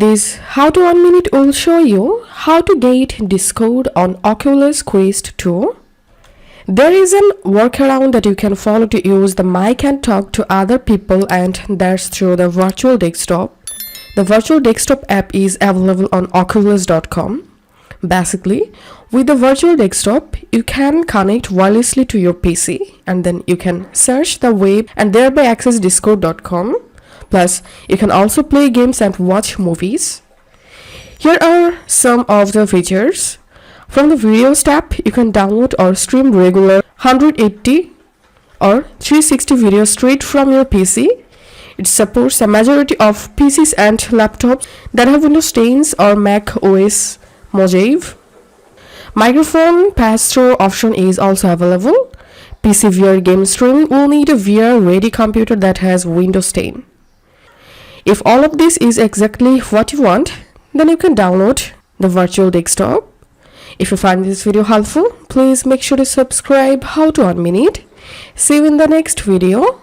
This How to 1 Minute will show you how to get Discord on Oculus Quest 2. There is a workaround that you can follow to use the mic and talk to other people, and that's through the virtual desktop. The virtual desktop app is available on oculus.com. Basically, with the virtual desktop, you can connect wirelessly to your PC and then you can search the web and thereby access discord.com. Plus, you can also play games and watch movies. Here are some of the features. From the Videos tab, you can download or stream regular 180 or 360 videos straight from your PC. It supports a majority of PCs and laptops that have Windows 10 or Mac OS Mojave. Microphone pass-through option is also available. PC VR game streaming will need a VR-ready computer that has Windows 10. If all of this is exactly what you want, then you can download the virtual desktop. If you find this video helpful, please make sure to subscribe How to 1 Minute. See you in the next video.